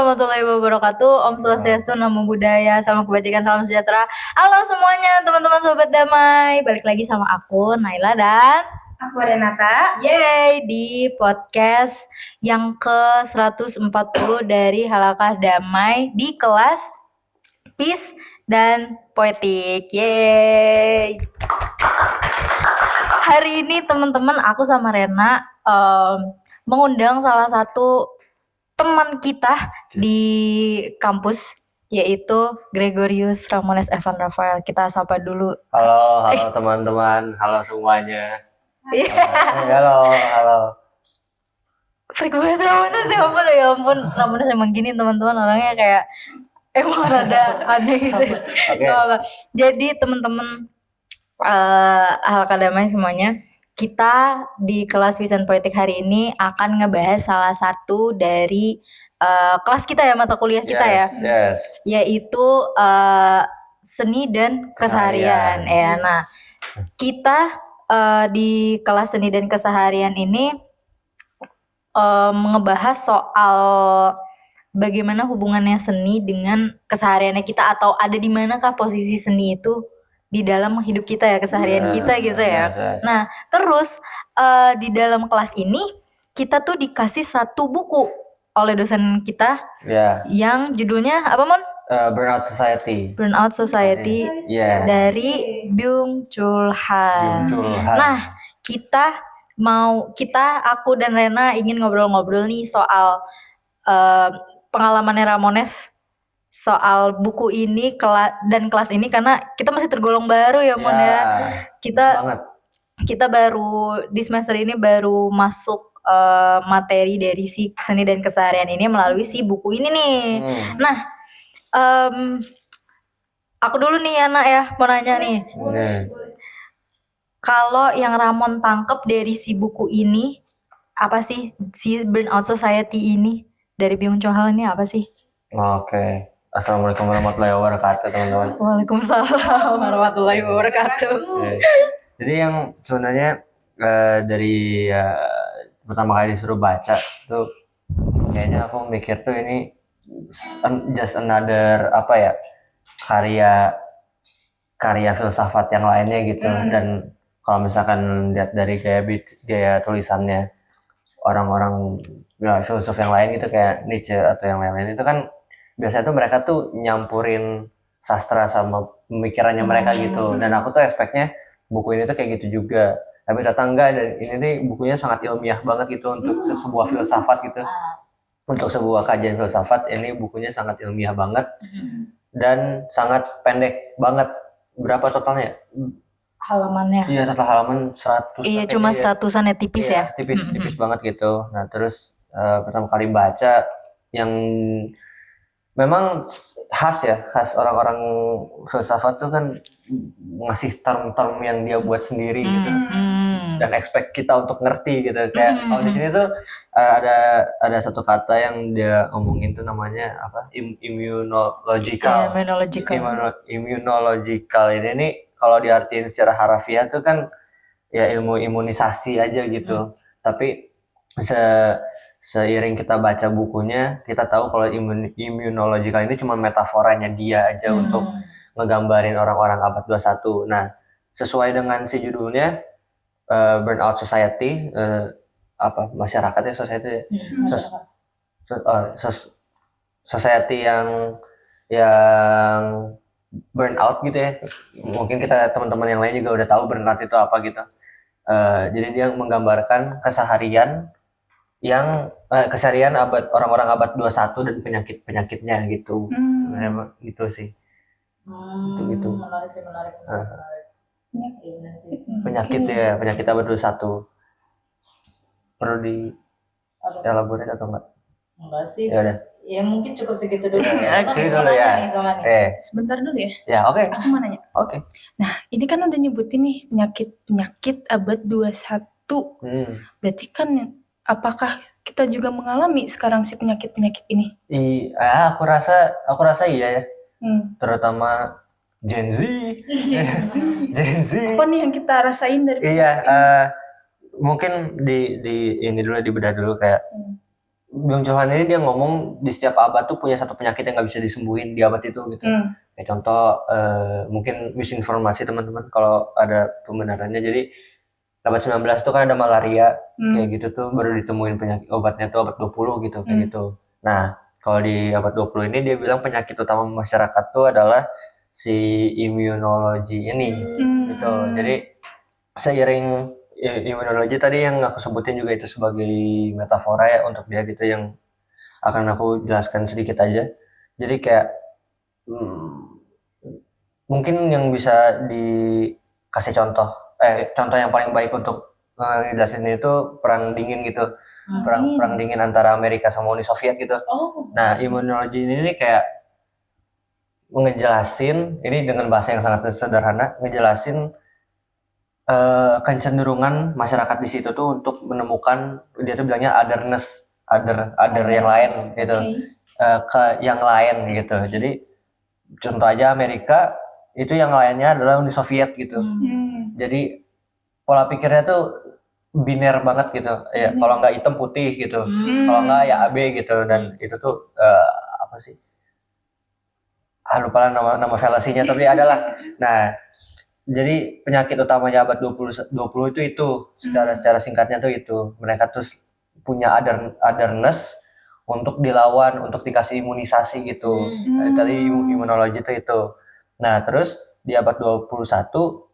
warahmatullahi wabarakatuh. Om Swastiastu, Namo Buddhaya, salam kebajikan, salam sejahtera. Halo semuanya, teman-teman sobat damai. Balik lagi sama aku Naila dan aku Renata. Yeay, di podcast yang ke-140 dari Halakah Damai di kelas Peace dan Poetik. Yeay. Hari ini teman-teman aku sama Rena mengundang salah satu teman kita di kampus, yaitu Gregorius Ramones Evan Rafael. Kita sapa dulu. Halo teman-teman, halo semuanya. Halo. Freak banget Ramones, ya ampun. Ramones emang gini teman-teman, orangnya kayak emang rada aneh gitu. Okay. Jadi teman-teman Halakah Damai semuanya, kita di kelas Peace and Poetic hari ini akan ngebahas salah satu dari kelas kita ya, mata kuliah kita yaitu seni dan keseharian. Ya, nah kita di kelas seni dan keseharian ini ngebahas soal bagaimana hubungannya seni dengan kesehariannya kita, atau ada di manakah posisi seni itu di dalam hidup kita ya, keseharian kita gitu ya. Nah, terus di dalam kelas ini kita tuh dikasih satu buku oleh dosen kita yang judulnya apa, Mon? Burnout Society. Burnout Society dari Byung-Chul Han. Nah, aku dan Rena ingin ngobrol-ngobrol nih soal pengalamannya Ramones soal buku ini dan kelas ini, karena kita masih tergolong baru ya, Mon ya. Kita baru di semester ini baru masuk materi dari si seni dan keseharian ini melalui si buku ini nih. Nah, aku dulu nih Yana ya, mau nanya nih. Kalau yang Ramon tangkep dari si buku ini apa sih, si Burnout Society ini dari Byung-Chul Han ini apa sih? Oke. Assalamualaikum warahmatullahi wabarakatuh, teman-teman. Waalaikumsalam warahmatullahi wabarakatuh. Jadi yang sebenarnya dari pertama kali disuruh baca tuh, kayaknya aku mikir tuh ini just another karya filsafat yang lainnya gitu. Dan kalau misalkan lihat dari gaya tulisannya orang-orang filsuf yang lain gitu, kayak Nietzsche atau yang lain-lain, itu kan biasanya tuh mereka tuh nyampurin sastra sama pemikirannya mereka gitu. Dan aku tuh expect-nya buku ini tuh kayak gitu juga, tapi ternyata enggak. Dan ini nih bukunya sangat ilmiah banget gitu untuk sebuah filsafat gitu, untuk sebuah kajian filsafat. Ini bukunya sangat ilmiah banget dan sangat pendek banget. Berapa totalnya halamannya? Iya, total halaman 100. Iya, cuma 100-an ya, tipis ya. Tipis banget gitu. Nah terus pertama kali baca, yang memang khas orang-orang filsafat tuh kan ngasih term-term yang dia buat sendiri gitu, dan expect kita untuk ngerti gitu. Kayak kalau di sini tuh ada satu kata yang dia omongin tuh, namanya apa? Immunological. Immunological ini nih kalau diartiin secara harafiah tuh kan ya ilmu imunisasi aja gitu. Tapi seiring kita baca bukunya, kita tahu kalau immunological ini cuma metaforanya dia aja untuk ngegambarin orang-orang abad 21. Nah, sesuai dengan si judulnya, Burnout Society, masyarakatnya society, society yang burnout gitu ya. Mungkin kita teman-teman yang lain juga udah tahu burnout itu apa gitu. Jadi dia menggambarkan keseharian orang-orang abad 21 dan penyakitnya gitu. Sebenarnya gitu sih. Gitu. Menarik. Penyakit abad 21. Perlu di elaborate atau enggak? Enggak sih. Ya udah. Ya mungkin cukup segitu dulu. Segitu dulu ya. Sebentar dulu ya. Ya, oke. Aku mau nanya. Oke. Nah, ini kan udah nyebutin nih penyakit abad 21. Berarti kan apakah kita juga mengalami sekarang si penyakit-penyakit ini? Iya, aku rasa iya ya. Terutama Gen Z. Apa nih yang kita rasain dari mungkin di ini dulu, dibedah dulu kayak Byung Chul Han ini dia ngomong di setiap abad tuh punya satu penyakit yang nggak bisa disembuhin di abad itu gitu. Kayak contoh mungkin misinformasi teman-teman kalau ada pembenarannya. Jadi abad 19 tuh kan ada malaria kayak gitu tuh baru ditemuin penyakit obatnya tuh abad 20 gitu kayak gitu. Nah, kalau di abad 20 ini dia bilang penyakit utama masyarakat tuh adalah si imunologi ini gitu. Jadi seiring imunologi tadi yang aku sebutin juga itu sebagai metafora ya untuk dia gitu yang akan aku jelaskan sedikit aja. Jadi kayak mungkin yang bisa dikasih contoh yang paling baik untuk ngejelasin itu perang dingin gitu. Perang dingin antara Amerika sama Uni Soviet gitu. Nah, imunologi ini kayak ngejelasin ini dengan bahasa yang sangat sederhana, ngejelasin kecenderungan masyarakat di situ tuh untuk menemukan dia tuh bilangnya otherness, other yang lain gitu, ke yang lain gitu. Jadi contoh aja Amerika itu yang lainnya adalah Uni Soviet gitu. Jadi pola pikirnya tuh biner banget gitu. Ya kalau nggak hitam putih gitu, kalau nggak ya AB gitu dan itu tuh apa sih? Lupa lah nama fallacy-nya tapi adalah. Nah, jadi penyakit utamanya abad 20 itu secara singkatnya tuh itu mereka tuh punya otherness untuk dilawan, untuk dikasih imunisasi gitu. Tadi imunologi itu. Nah, terus di abad 21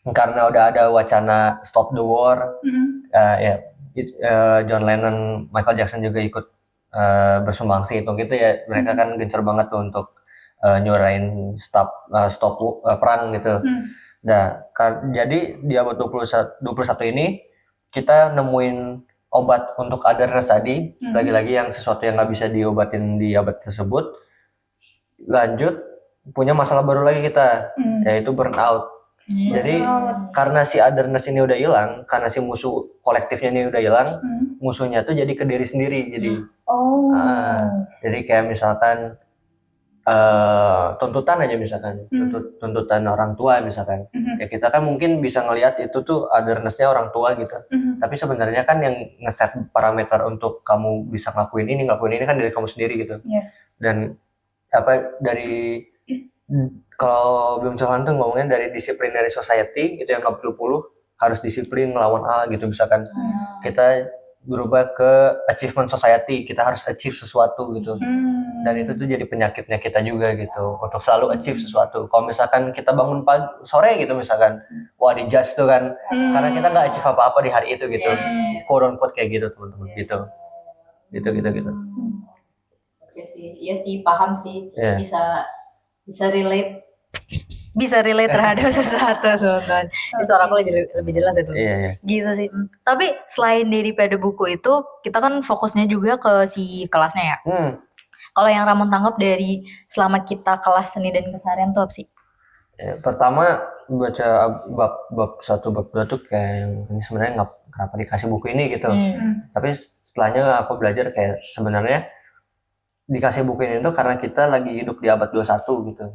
karena udah ada wacana stop the war, John Lennon, Michael Jackson juga ikut bersumbangsi itu gitu ya. Mereka kan gencar banget tuh untuk nyuarain stop perang gitu. Nah, jadi di abad 21 ini kita nemuin obat untuk otherness tadi, lagi-lagi yang sesuatu yang nggak bisa diobatin di abad tersebut. Lanjut, punya masalah baru lagi kita, yaitu burnout. Jadi karena si otherness ini udah hilang, karena si musuh kolektifnya ini udah hilang, musuhnya tuh jadi ke diri sendiri. Jadi kayak misalkan tuntutan aja misalkan, tuntutan orang tua misalkan, ya kita kan mungkin bisa ngelihat itu tuh otherness-nya orang tua gitu, tapi sebenarnya kan yang ngeset parameter untuk kamu bisa ngelakuin ini kan dari kamu sendiri gitu. Dan dari kalau Byung Chul Han tuh ngomongnya dari disciplinary society itu yang 60 harus disiplin melawan A gitu misalkan. Kita berubah ke achievement society, kita harus achieve sesuatu gitu. Dan itu tuh jadi penyakitnya kita juga gitu, untuk selalu achieve sesuatu. Kalau misalkan kita bangun sore gitu misalkan, wah dijudge tuh kan, karena kita nggak achieve apa-apa di hari itu gitu. Quote on quote kayak gitu teman-teman gitu. Iya sih, paham sih. Bisa relate terhadap sesuatu teman-teman. Di suara aku lebih jelas ya teman-teman. Gitu sih. Tapi selain daripada buku itu, kita kan fokusnya juga ke si kelasnya ya. Kalau yang Ramon tangkap dari selama kita kelas seni dan keseharian tuh apa sih? Pertama baca bab 1 bab 2 tuh kayak ini sebenarnya nggak kenapa dikasih buku ini gitu. Tapi setelahnya aku belajar kayak sebenarnya dikasih buku ini tuh karena kita lagi hidup di abad 21 gitu.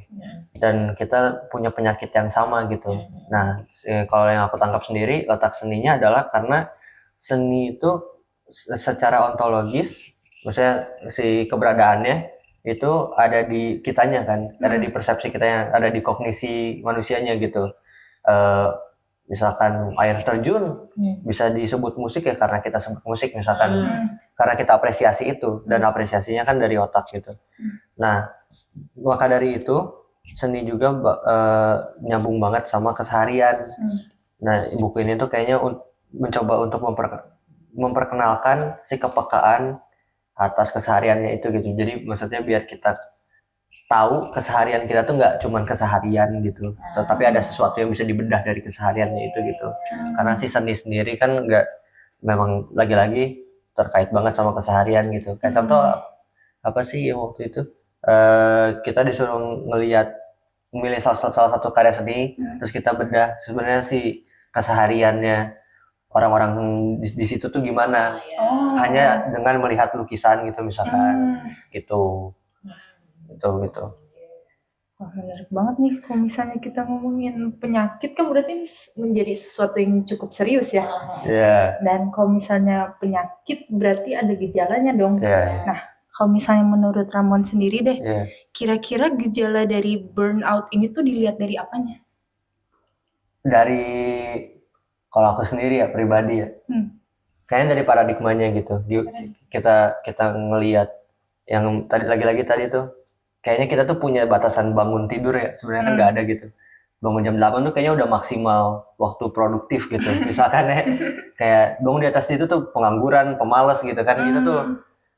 Dan kita punya penyakit yang sama gitu. Nah, kalau yang aku tangkap sendiri, letak seninya adalah karena seni itu secara ontologis, maksudnya si keberadaannya itu ada di kitanya kan, ada di persepsi kita, yang ada di kognisi manusianya gitu. Misalkan air terjun bisa disebut musik ya karena kita sebut musik misalkan, karena kita apresiasi itu, dan apresiasinya kan dari otak gitu. Nah, maka dari itu seni juga nyambung banget sama keseharian. Nah, buku ini tuh kayaknya mencoba untuk memperkenalkan si kepekaan atas kesehariannya itu gitu. Jadi maksudnya biar kita tahu keseharian kita tuh nggak cuman keseharian gitu, tetapi ada sesuatu yang bisa dibedah dari kesehariannya itu gitu. Karena si seni sendiri kan nggak, memang lagi-lagi terkait banget sama keseharian gitu. Kayak contoh apa sih yang waktu itu kita disuruh memilih salah satu karya seni, terus kita bedah sebenarnya si kesehariannya orang-orang di situ tuh gimana, hanya dengan melihat lukisan gitu misalkan, gitu. Wah, menarik banget nih kalau misalnya kita ngomongin penyakit kan berarti ini menjadi sesuatu yang cukup serius ya. Iya. Dan kalau misalnya penyakit berarti ada gejalanya dong. Iya. Nah, kalau misalnya menurut Ramon sendiri deh, Iya. kira-kira gejala dari burnout ini tuh dilihat dari apanya? Dari kalau aku sendiri ya pribadi ya, kayaknya dari paradigmanya gitu. Kita ngelihat yang tadi lagi-lagi tadi tuh, kayaknya kita tuh punya batasan bangun tidur ya, sebenarnya kan nggak ada gitu. Bangun jam 8 tuh kayaknya udah maksimal waktu produktif gitu. Misalkan ya, kayak bangun di atas itu tuh pengangguran, pemalas gitu kan.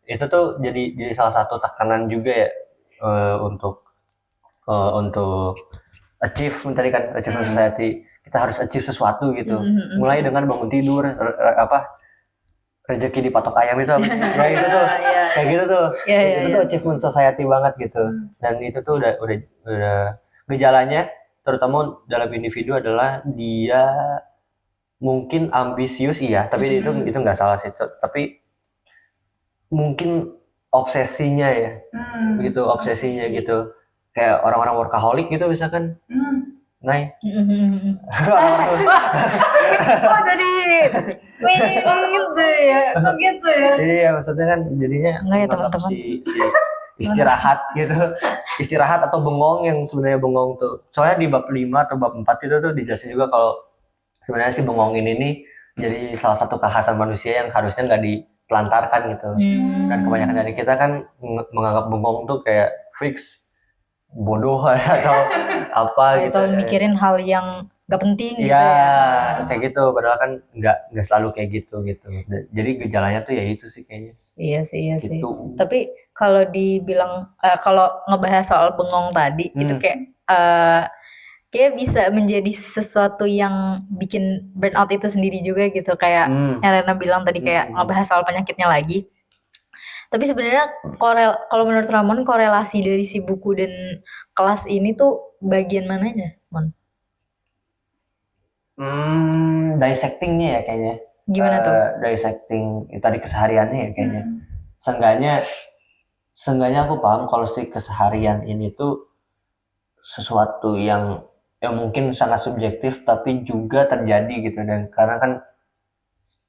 Itu tuh jadi salah satu tekanan juga ya untuk achieve tadi kan, achievement society. Kita harus achieve sesuatu gitu. Mulai dengan bangun tidur, rezeki dipatok ayam itu apa? Ya itu tuh kayak gitu tuh. Itu tuh achievement society banget gitu. Dan itu tuh udah gejalanya terutama dalam individu adalah dia mungkin ambisius iya, tapi itu nggak salah sih. Tapi mungkin obsesinya ya. Gitu, obsesinya gitu. Kayak orang-orang workaholic gitu misalkan. Nay. Oh jadi gitu ya, kok gitu ya? Iya, maksudnya kan jadinya Enggak ya, menganggap teman-teman. si istirahat gitu. Istirahat atau bengong yang sebenarnya bengong tuh. Soalnya di bab 5 atau bab 4 itu tuh dijelasin juga kalau sebenarnya si bengong ini nih jadi salah satu kekhasan manusia yang harusnya nggak ditelantarkan gitu. Dan kebanyakan dari kita kan menganggap bengong tuh kayak freaks, bodoh atau apa gitu. Atau mikirin hal yang gak penting gitu Iya, ya. kayak gitu. Padahal kan nggak selalu kayak gitu. Jadi gejalanya tuh ya itu sih kayaknya. Iya sih. Gitu. Tapi kalau dibilang kalau ngebahas soal bengong tadi itu kayak bisa menjadi sesuatu yang bikin burnout itu sendiri juga gitu, kayak yang Rena bilang tadi kayak ngebahas soal penyakitnya lagi. Tapi sebenarnya kalau menurut Ramon korelasi dari si buku dan kelas ini tuh bagian mananya, Mon? Dissectingnya ya kayaknya. Gimana tuh? Dissecting tadi kesehariannya ya kayaknya. Seenggaknya aku paham kalau si keseharian ini tuh sesuatu yang mungkin sangat subjektif tapi juga terjadi gitu. Dan karena kan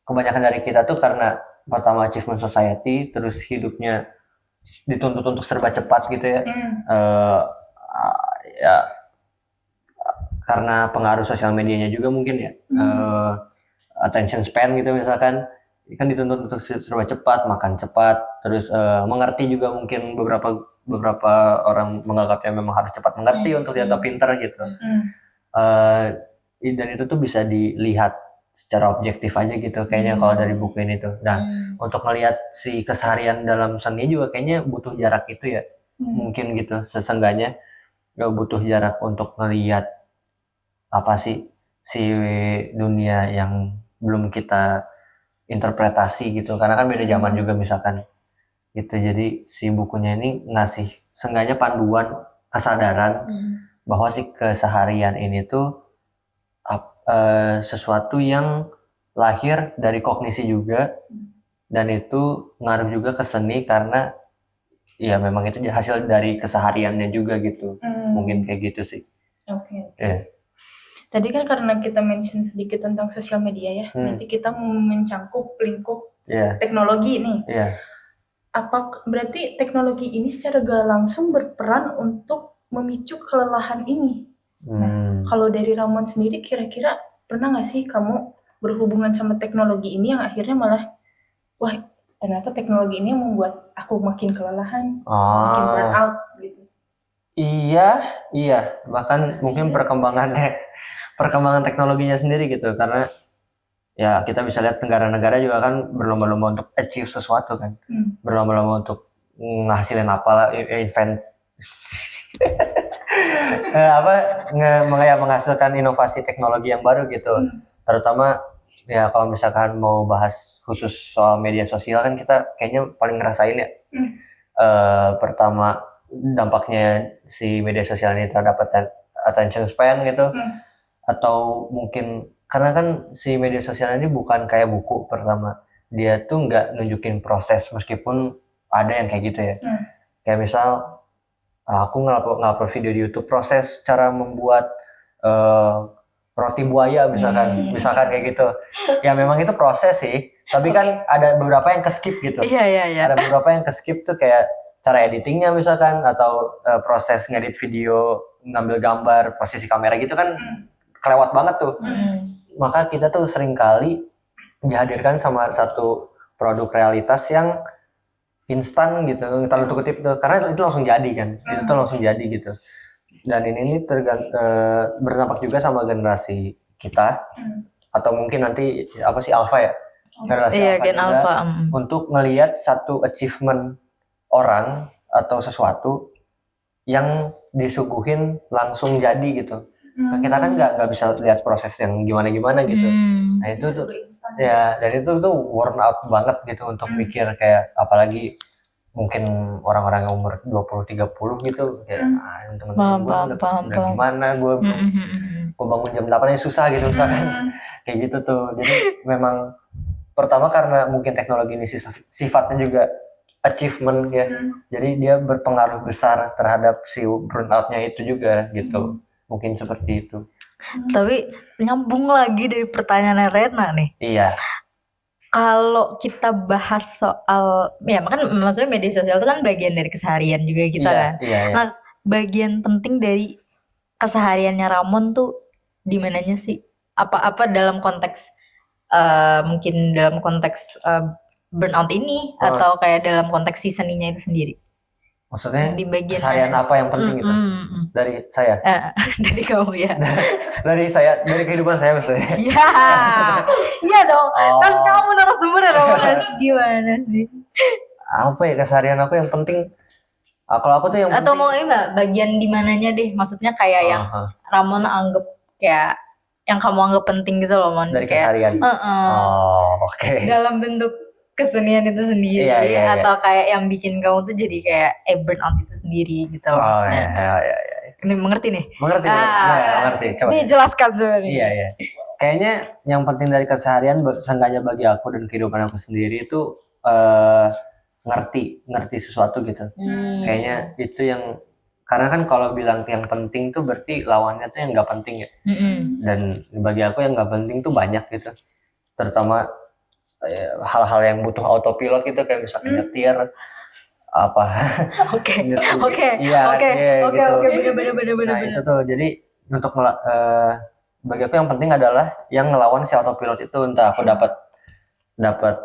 kebanyakan dari kita tuh karena pertama achievement society, terus hidupnya dituntut untuk serba cepat gitu ya. Ya karena pengaruh sosial medianya juga mungkin ya. Attention span gitu misalkan kan dituntut untuk serba cepat, makan cepat, terus mengerti juga mungkin beberapa orang menganggapnya memang harus cepat mengerti untuk dianggap pintar gitu. Dan itu tuh bisa dilihat secara objektif aja gitu kayaknya kalau dari buku ini tuh. Nah, untuk ngelihat si keseharian dalam seni juga kayaknya butuh jarak itu ya. Mungkin gitu seseenggaknya butuh jarak untuk ngelihat apa sih si dunia yang belum kita interpretasi gitu. Karena kan beda zaman juga misalkan gitu. Jadi si bukunya ini ngasih seenggaknya panduan kesadaran bahwa si keseharian ini tuh sesuatu yang lahir dari kognisi juga, dan itu ngaruh juga ke seni karena ya memang itu hasil dari kesehariannya juga gitu. Mungkin kayak gitu sih. Oke. Tadi kan karena kita mention sedikit tentang sosial media ya, berarti kita mencangkup lingkup teknologi nih. Apa berarti teknologi ini secara gak langsung berperan untuk memicu kelelahan ini? Nah, kalau dari Ramon sendiri kira-kira pernah gak sih kamu berhubungan sama teknologi ini yang akhirnya malah wah ternyata teknologi ini yang membuat aku makin kelelahan, makin burn out gitu. Iya, bahkan mungkin perkembangan teknologinya sendiri gitu, karena ya kita bisa lihat negara-negara juga kan berlomba-lomba untuk achieve sesuatu kan, berlomba-lomba untuk ngasilin apalah invent menghasilkan inovasi teknologi yang baru gitu. Terutama ya kalau misalkan mau bahas khusus soal media sosial kan kita kayaknya paling ngerasain ya. Pertama dampaknya si media sosial ini terhadap attention span gitu. Atau mungkin karena kan si media sosial ini bukan kayak buku, pertama dia tuh nggak nunjukin proses meskipun ada yang kayak gitu ya. Kayak misal aku ngupload video di YouTube, proses cara membuat roti buaya misalkan kayak gitu. Ya memang itu proses sih, tapi kan ada beberapa yang ke-skip gitu. Iya. Ada beberapa yang ke-skip tuh kayak cara editingnya misalkan, atau proses ngedit video, ngambil gambar, posisi kamera gitu kan kelewat banget tuh. Maka kita tuh sering kali dihadirkan sama satu produk realitas yang instan gitu, tanda kutip tuh, karena itu langsung jadi kan, itu tuh langsung jadi gitu. Dan ini berdampak juga sama generasi kita, atau mungkin nanti apa sih alpha ya, generasi alpha Gen juga, alpha. untuk ngelihat satu achievement orang atau sesuatu yang disuguhin langsung jadi gitu. Nah, kita kan nggak bisa lihat proses yang gimana gitu. Nah itu tuh ya, dan itu tuh worn out banget gitu untuk mikir, kayak apalagi mungkin orang-orang yang umur 20-30 gitu, kayak temen-temen gue udah gimana, gue bangun jam 8 aja susah gitu misalkan. Kayak gitu tuh. Jadi memang pertama karena mungkin teknologi ini sifatnya juga achievement ya, jadi dia berpengaruh besar terhadap si burnout-nya itu juga gitu. Mungkin seperti itu. Tapi nyambung lagi dari pertanyaan Rena nih. Iya. Kalau kita bahas soal, ya kan maksudnya media sosial itu kan bagian dari keseharian juga kita kan. Iya. Nah, bagian penting dari kesehariannya Ramon tuh di mananya sih? Apa dalam konteks mungkin dalam konteks burnout ini, atau kayak dalam konteks si seninya itu sendiri? Maksudnya di bagian keseharian apa yang penting gitu? Dari saya? Dari kamu ya. Dari saya, dari kehidupan saya maksudnya. Iya dong. Kan kamu narasumber ya, gimana sih? Apa ya keseharian aku yang penting? Kalau aku tuh yang atau penting, mau enggak bagian di mananya deh? Maksudnya kayak yang Ramon anggap kayak yang kamu anggap penting gitu loh, Mon. Dari kayak, keseharian. Oke. Dalam bentuk kesenian itu sendiri, atau kayak yang bikin kamu tuh jadi kayak burnout itu sendiri gitu loh. Iya. Ini mengerti nih? Mengerti. Mengerti. Coba. Dijelaskan coba nih. Iya. Kayaknya yang penting dari keseharian, seenggaknya bagi aku dan kehidupan aku sendiri itu ngerti sesuatu gitu. Kayaknya itu yang, karena kan kalau bilang yang penting tuh berarti lawannya tuh yang nggak penting ya. Dan bagi aku yang nggak penting tuh banyak gitu. Terutama hal-hal yang butuh autopilot gitu, kayak misalnya nyetir apa. Oke, bener. Nah itu tuh, jadi untuk bagi aku yang penting adalah yang ngelawan si autopilot itu. Entah aku dapat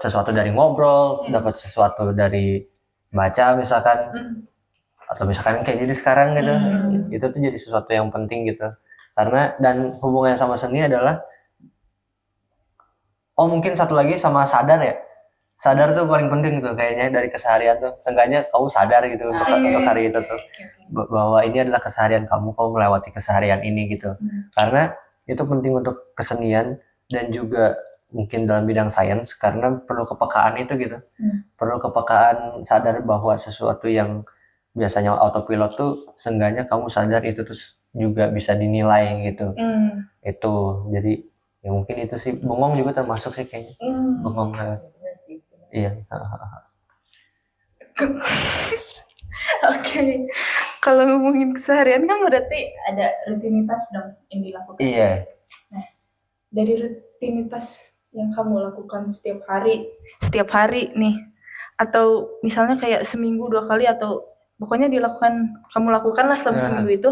sesuatu dari ngobrol, dapat sesuatu dari baca misalkan, atau misalkan kayak jadi sekarang gitu. Itu tuh jadi sesuatu yang penting gitu. Karena dan hubungannya sama seni adalah, mungkin satu lagi sama sadar ya. Sadar tuh paling penting tuh kayaknya dari keseharian tuh. Seenggaknya kamu sadar gitu untuk hari itu tuh, bahwa ini adalah keseharian kamu melewati keseharian ini gitu. Karena itu penting untuk kesenian dan juga mungkin dalam bidang sains, karena perlu kepekaan itu gitu. Perlu kepekaan sadar bahwa sesuatu yang biasanya autopilot tuh seenggaknya kamu sadar itu terus juga bisa dinilai gitu. Itu jadi ya mungkin itu sih. Bengong juga termasuk sih kayaknya. Bengong. Iya. Oke. Kalau ngomongin keseharian kan berarti ada rutinitas dong yang dilakukan. Iya. Nah, dari rutinitas yang kamu lakukan setiap hari nih, atau misalnya kayak seminggu 2 kali, atau pokoknya kamu lakukanlah selama seminggu itu,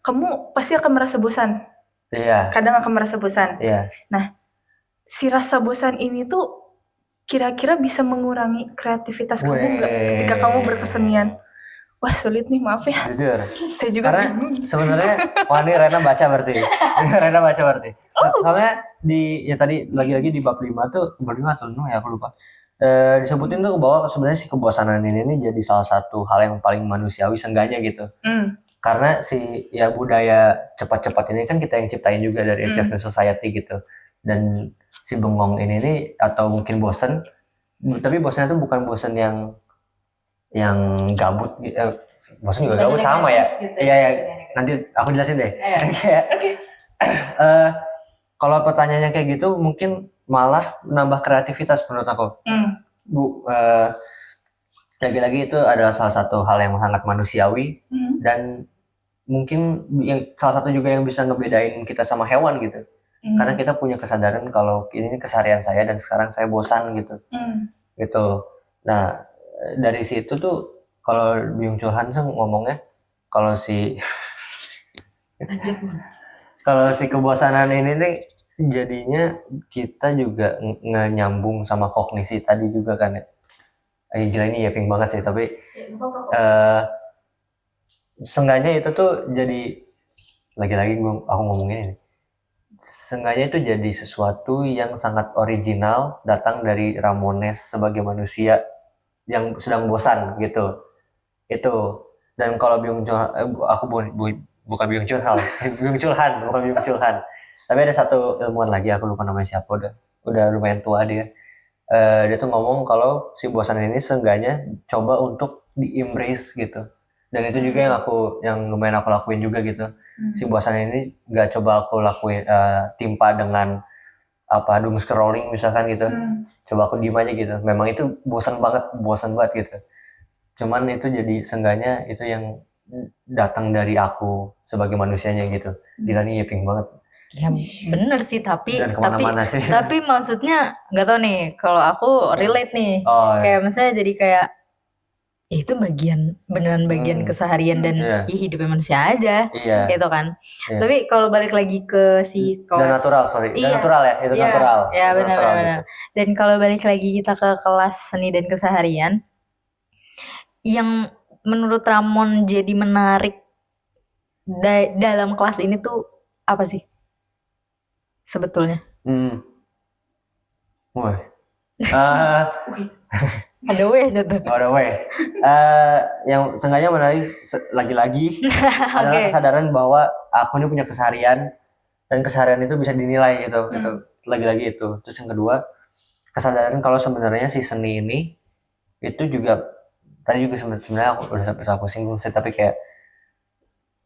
kamu pasti akan merasa bosan. Iya. Kadang akan merasa bosan. Iya. Nah, si rasa bosan ini tuh kira-kira bisa mengurangi kreativitas kamu nggak ketika kamu berkesenian? Wah, sulit nih, maaf ya. Jujur. Saya juga karena sebenarnya ini Rena baca berarti. Soalnya tadi lagi-lagi di bab 5 tuh, bab 5 atau 6 ya aku lupa. Disebutin tuh bahwa sebenarnya si kebosanan ini jadi salah satu hal yang paling manusiawi seenggaknya gitu. Karena si budaya cepat-cepat ini kan kita yang ciptain juga dari achievement society gitu. Dan si bengong ini nih, atau mungkin bosen, tapi bosannya tuh bukan bosan yang gabut, bosan juga gabut sama ya. Gitu. Iya, nanti aku jelasin deh. Kalau pertanyaannya kayak gitu, mungkin malah menambah kreativitas menurut aku. lagi-lagi itu adalah salah satu hal yang sangat manusiawi dan mungkin yang salah satu juga yang bisa ngebedain kita sama hewan gitu. Karena kita punya kesadaran kalau ini keseharian saya dan sekarang saya bosan gitu. Gitu. Nah, dari situ tuh kalau Byung-Chul Han ngomongnya kalau si kalau si kebosanan ini nih jadinya kita juga nyambung sama kognisi tadi juga kan ya. Gila ini ya pink banget sih, tapi seenggaknya itu tuh jadi lagi-lagi aku ngomongin ini. Seenggaknya itu jadi sesuatu yang sangat original datang dari Ramones sebagai manusia yang sedang bosan gitu. Itu. Dan kalau Byung-Chul aku bukan Byung-Chul Han, bukan Byung-Chul Han. Tapi ada satu ilmuwan lagi, aku lupa namanya siapa, udah lumayan tua dia. Dia tuh ngomong kalau si bosan ini seenggaknya coba untuk di-embrace gitu. Dan itu juga yang lumayan aku lakuin juga gitu. Si bosan ini gak coba aku lakuin timpa dengan doom scrolling misalkan gitu. Coba aku diem aja gitu. Memang itu bosan banget gitu. Cuman itu jadi seenggaknya itu yang datang dari aku sebagai manusianya gitu. Gila nih pink banget. Ya bener sih, tapi maksudnya nggak tahu nih, kalau aku relate nih, kayak misalnya jadi kayak itu beneran bagian keseharian dan hidupnya manusia aja, gitu kan. Tapi kalau balik lagi ke si kelas natural ya, itu natural. Ya benar. Dan kalau balik lagi kita ke kelas seni dan keseharian, yang menurut Ramon jadi menarik dalam kelas ini tuh apa sih sebetulnya? Ada yang sengaja menarik lagi-lagi adalah kesadaran bahwa aku ini punya keseharian dan keseharian itu bisa dinilai gitu. Lagi-lagi itu. Terus yang kedua, kesadaran kalau sebenarnya si seni ini itu juga tadi juga sebenarnya aku udah sampai aku singgung sih, tapi kayak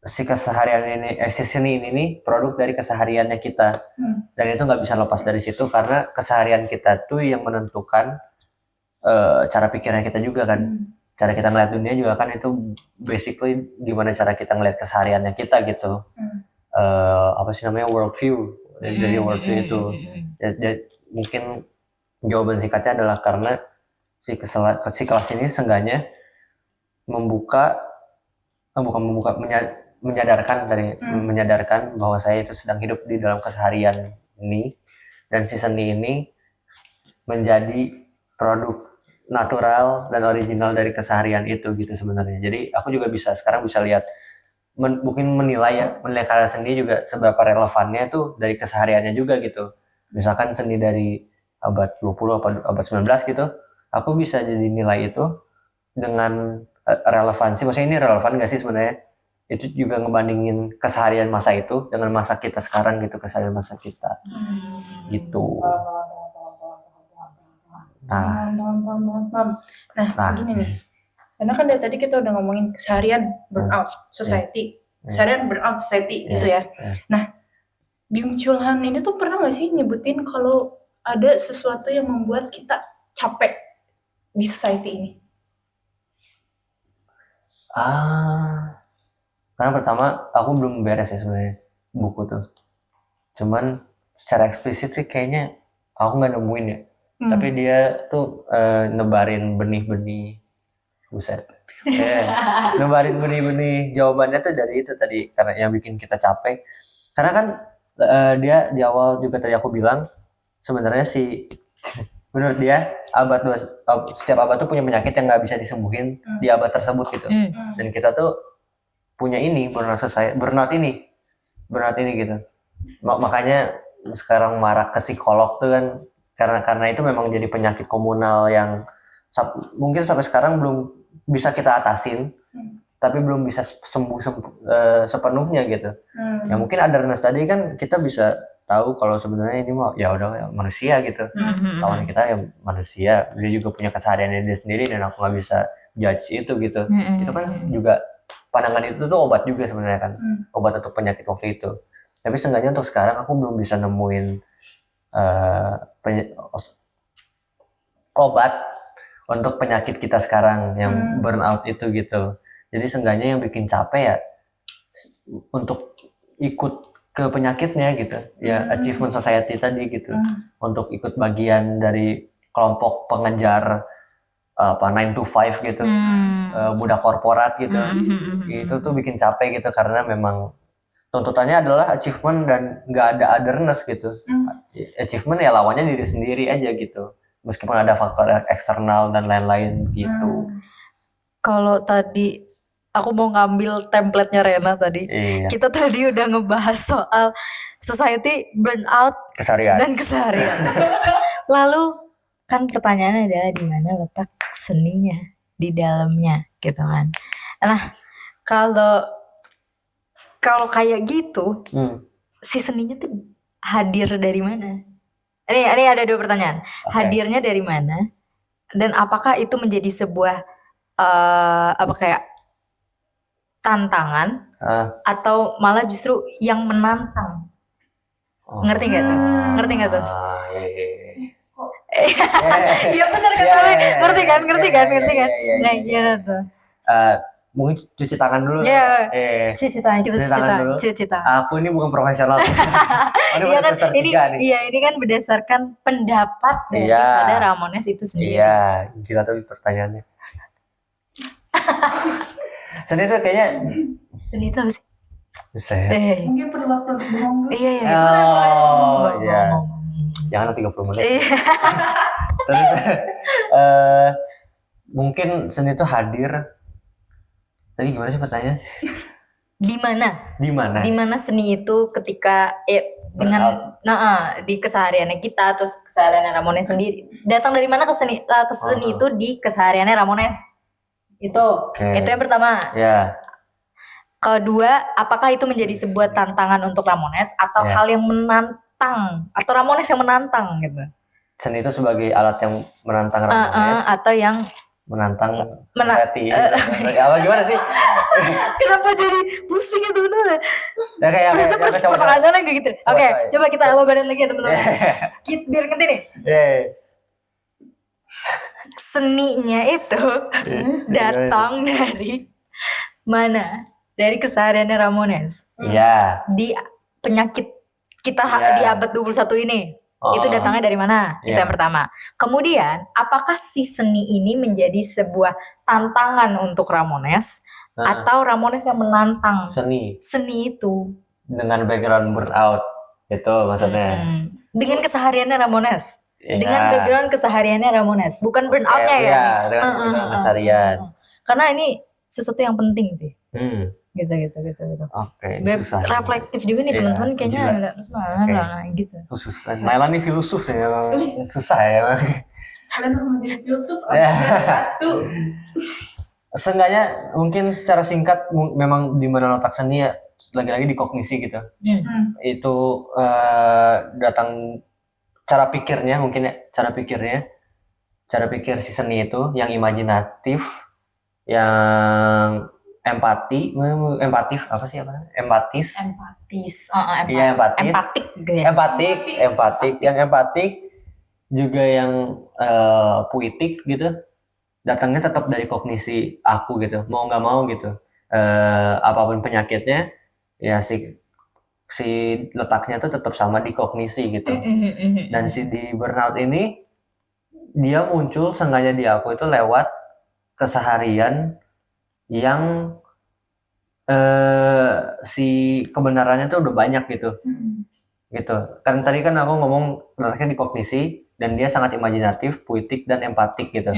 si keseharian ini, si seni ini nih produk dari kesehariannya kita, dan itu nggak bisa lepas dari situ karena keseharian kita tuh yang menentukan cara pikiran kita juga kan, cara kita ngeliat dunia juga kan itu basically gimana cara kita ngeliat kesehariannya kita gitu, apa sih namanya world view, dari world view itu, mungkin jawaban singkatnya adalah karena si kelas ini seenggaknya menyadarkan bahwa saya itu sedang hidup di dalam keseharian ini, dan si seni ini menjadi produk natural dan original dari keseharian itu gitu sebenarnya. Jadi aku juga sekarang bisa lihat mungkin menilai karya seni juga seberapa relevannya tuh dari kesehariannya juga gitu. Misalkan seni dari abad 20 atau abad 19 gitu, aku bisa jadi nilai itu dengan relevansi. Maksudnya ini relevan gak sih sebenarnya? Itu juga ngebandingin keseharian masa itu dengan masa kita sekarang gitu, keseharian masa kita gitu. Nah, begini nih, karena kan dari tadi kita udah ngomongin keseharian burnout society, gitu ya. Nah, Byung-Chul Han ini tuh pernah nggak sih nyebutin kalau ada sesuatu yang membuat kita capek di society ini? Karena pertama aku belum beres ya sebenarnya buku tuh. Cuman secara eksplisit sih kayaknya aku nggak nemuin ya. Tapi dia tuh nebarin benih-benih, nebarin benih-benih jawabannya tuh dari itu tadi, karena yang bikin kita capek. Karena kan dia di awal juga tadi aku bilang sebenarnya menurut dia setiap abad tuh punya penyakit yang nggak bisa disembuhin di abad tersebut gitu. Dan kita tuh punya ini burnout ini gitu. Makanya sekarang marak ke psikolog tuh kan karena itu memang jadi penyakit komunal yang mungkin sampai sekarang belum bisa kita atasin, tapi belum bisa sembuh sepenuhnya gitu. Ya mungkin awareness tadi kan kita bisa tahu kalau sebenarnya ini mah ya udah manusia gitu. Kawan kita ya manusia, dia juga punya kesehariannya dia sendiri dan aku nggak bisa judge itu gitu. Itu kan juga pandangan itu tuh obat juga sebenarnya kan, obat untuk penyakit waktu itu. Tapi seenggaknya untuk sekarang aku belum bisa nemuin untuk penyakit kita sekarang yang burnout itu gitu. Jadi seenggaknya yang bikin capek ya untuk ikut ke penyakitnya gitu ya, achievement society tadi gitu, untuk ikut bagian dari kelompok pengejar 9 to 5 gitu, budak korporat gitu. Itu tuh bikin capek gitu karena memang tuntutannya adalah achievement dan nggak ada otherness gitu. Achievement ya lawannya diri sendiri aja gitu, meskipun ada faktor eksternal dan lain-lain gitu. Kalau tadi aku mau ngambil template-nya Rena tadi. Iya. Kita tadi udah ngebahas soal society burnout Keseharian. dan keseharian. Lalu kan pertanyaannya adalah di mana letak seninya di dalamnya gitu kan. Nah, kalau kayak gitu, si seninya tuh hadir dari mana? Ini ada 2 pertanyaan. Hadirnya dari mana? Dan apakah itu menjadi sebuah kayak tantangan atau malah justru yang menantang? Ngerti nggak tuh? Ngerti nggak tuh? Iya benar kan? Ngerti kan? Nah gimana tuh? Mungkin cuci tangan dulu. Iya. Cuci tangan. Aku ini bukan profesional. Iya kan? Ini kan berdasarkan pendapat daripada Ramones itu sendiri. Iya, gila tuh pertanyaannya. Seni itu kayaknya. Seni itu apa sih? Mungkin perlu waktu untuk bohong dulu. Iya. Iya. Jangan 30 menit. Iya. Terus mungkin seni itu hadir. Tadi gimana sih pertanyaannya? Di mana seni itu ketika dengan di kesehariannya kita, terus kesehariannya Ramones sendiri. Datang dari mana ke seni itu di kesehariannya Ramones? Itu yang pertama. Ya. Kedua, apakah itu menjadi sebuah tantangan untuk Ramones atau hal yang menantang atau Ramones yang menantang gitu? Seni itu sebagai alat yang menantang Ramones atau yang menantang society. Apa gimana sih? Kenapa jadi pusing ya teman-teman? Ya kayak pertanyaannya kayak gitu. Oke, coba kita elaborin lagi ya teman-teman. Biar ngerti nih. Seninya itu datang dari mana? Dari kesehariannya Ramones. Iya. Di penyakit kita di abad 21 ini. Itu datangnya dari mana? Itu yang pertama. Kemudian, apakah si seni ini menjadi sebuah tantangan untuk Ramones atau Ramones yang menantang seni itu? Dengan background burnout, itu maksudnya. Dengan kesehariannya Ramones. Dengan background kesehariannya Ramones, bukan burnout-nya ya. Dengan keseharian. Karena ini sesuatu yang penting sih. Gitu. Oke, susah. Reflektif juga nih teman-teman, kayaknya gitu. Susah. Naila nih filsuf ya, susah ya. Kalian mau menjadi filsuf satu. Seenggaknya mungkin secara singkat memang di mana letak seni ya, lagi-lagi di kognisi gitu. Itu datang cara pikirnya mungkin ya, cara pikir si seni itu yang imajinatif, yang empatis, iya empatik, yang empatik juga yang puitik gitu, datangnya tetap dari kognisi aku gitu, mau nggak mau gitu, apapun penyakitnya ya si letaknya tuh tetap sama di kognisi gitu. Dan si di burnout ini dia muncul seenggaknya di aku itu lewat keseharian yang si kebenarannya tuh udah banyak gitu. Gitu. Kan tadi kan aku ngomong letaknya di kognisi dan dia sangat imajinatif, puitik dan empatik gitu.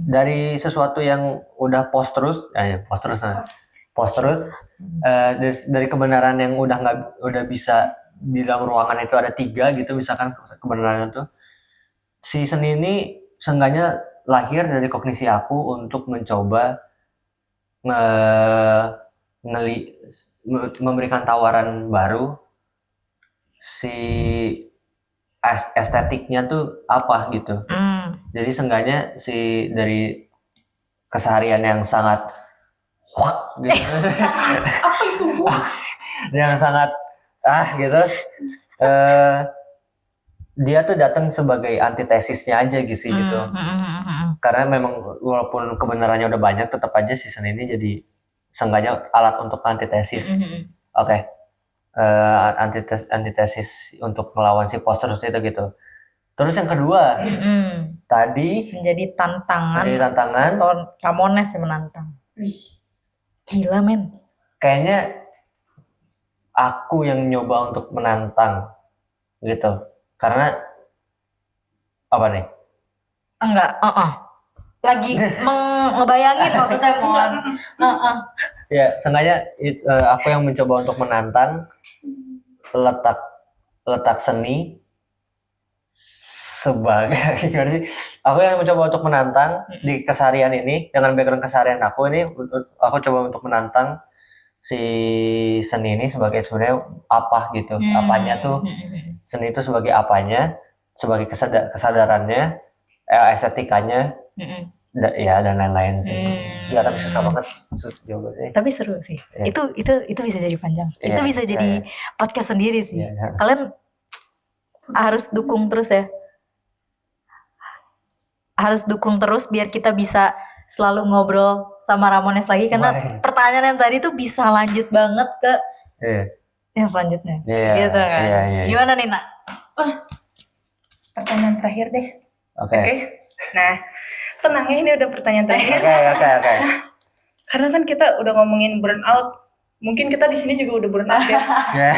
Dari sesuatu yang udah post terus, dari kebenaran yang udah bisa di dalam ruangan itu ada 3 gitu, misalkan kebenaran itu, si seni ini seenggaknya lahir dari kognisi aku untuk mencoba memberikan tawaran baru, si estetiknya tuh apa gitu. Jadi seenggaknya si dari keseharian yang sangat gitu. Apa itu? Yang sangat gitu. dia tuh datang sebagai antitesisnya aja gitu gitu. Karena memang walaupun kebenarannya udah banyak, tetap aja season ini jadi seenggaknya alat untuk antitesis. Oke. Antitesis untuk melawan si poster itu gitu. Terus yang kedua, tadi menjadi tantangan atau Ramones yang menantang. Gila men. Kayaknya aku yang nyoba untuk menantang gitu. Karena apa nih? Enggak, lagi ngebayangin maksudnya mohon. Ya, sengaja aku yang mencoba untuk menantang letak seni sebagai gimana sih? Aku yang mencoba untuk menantang di keseharian ini dengan background keseharian aku ini, aku coba untuk menantang si seni ini sebagai sebenarnya apa gitu, apanya tuh seni itu sebagai apanya, sebagai kesadarannya, estetikanya, ya dan lain-lain sih. Ya tapi susah banget jawabannya. Tapi seru sih. Ya. Itu bisa jadi panjang. Ya, itu bisa jadi podcast sendiri sih. Ya. Kalian harus dukung terus ya. Harus dukung terus biar kita bisa selalu ngobrol sama Ramones lagi karena pertanyaan yang tadi tuh bisa lanjut banget ke yang selanjutnya. Gitu kan. Gimana nih, Nak? Pertanyaan terakhir deh. Oke. Nah, tenang ya, ini udah pertanyaan terakhir. Oke. Karena kan kita udah ngomongin burnout, mungkin kita di sini juga udah burnout ya. Nah,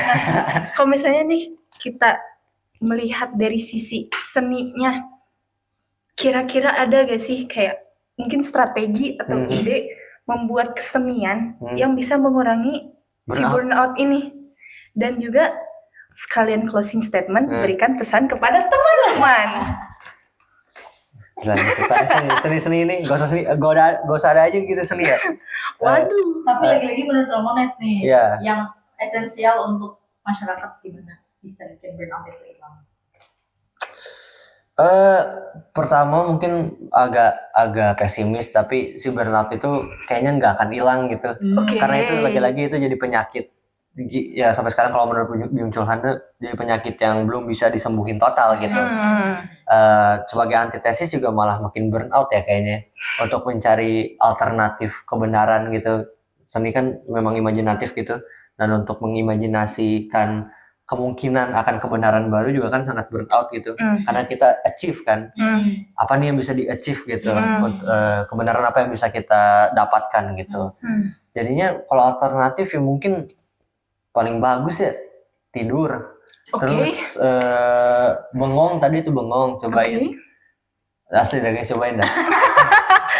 kalau misalnya nih kita melihat dari sisi seninya, kira-kira ada gak sih kayak mungkin strategi atau ide membuat kesenian yang bisa mengurangi si burnout ini? Dan juga sekalian closing statement, berikan pesan kepada teman-teman. Seni ini gak usah ada aja gitu seni ya. Waduh. Tapi lagi-lagi menurut Ramones nih, yang esensial untuk masyarakat gimana bisa bikin burnout itu hilang? Pertama mungkin agak pesimis, tapi si burnout itu kayaknya nggak akan hilang gitu. Karena itu lagi-lagi itu jadi penyakit. Ya sampai sekarang kalau menurut Byung Chul Han tuh jadi penyakit yang belum bisa disembuhin total gitu. Sebagai antitesis juga malah makin burnout ya kayaknya. Untuk mencari alternatif kebenaran gitu. Seni kan memang imajinatif gitu. Dan untuk mengimajinasikan kemungkinan akan kebenaran baru juga kan sangat burnout gitu. Karena kita achieve kan. Apa nih yang bisa di-achieve gitu. Kebenaran apa yang bisa kita dapatkan gitu. Jadinya kalau alternatif ya mungkin paling bagus ya tidur. Terus bengong tadi tuh bengong, cobain. Asli dah guys, cobain dah.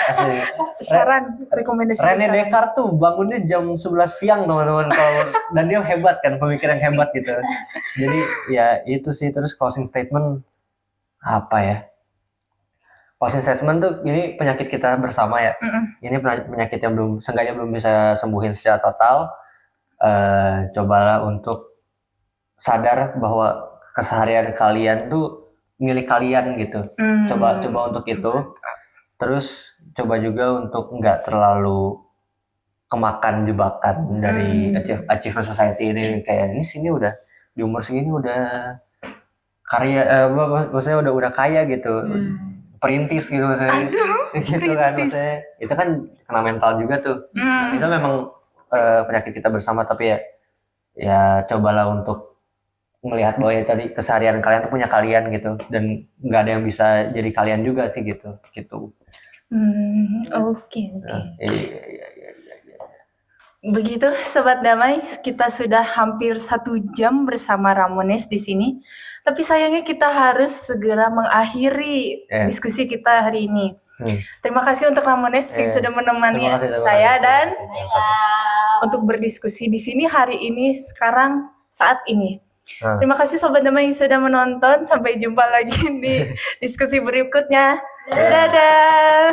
Asli. Saran, rekomendasi. René Descartes tuh bangunnya jam 11 siang teman-teman, dan dia hebat kan, pemikiran hebat gitu. Jadi ya itu sih. Terus closing statement apa ya? Closing statement tuh ini penyakit kita bersama ya. Ini penyakit yang seenggaknya belum bisa sembuhin secara total. Cobalah untuk sadar bahwa keseharian kalian tuh milik kalian gitu. Coba untuk itu. Terus coba juga untuk nggak terlalu kemakan jebakan dari achievement society ini. Kayak ini sini udah di umur segini udah karya, maksudnya udah kaya gitu. Perintis gitu maksudnya. Gitu kan maksudnya. Itu kan kena mental juga tuh. Itu memang penyakit kita bersama, tapi ya cobalah untuk melihat bahwa ya tadi keseharian kalian tuh punya kalian gitu, dan nggak ada yang bisa jadi kalian juga sih gitu. Oke. Begitu Sobat Damai, kita sudah hampir 1 jam bersama Ramones di sini. Tapi sayangnya kita harus segera mengakhiri diskusi kita hari ini. Terima kasih untuk Ramones yang sudah menemani saya dan untuk berdiskusi di sini hari ini, sekarang, saat ini. Terima kasih Sobat Damai yang sudah menonton. Sampai jumpa lagi di diskusi berikutnya. Dadah.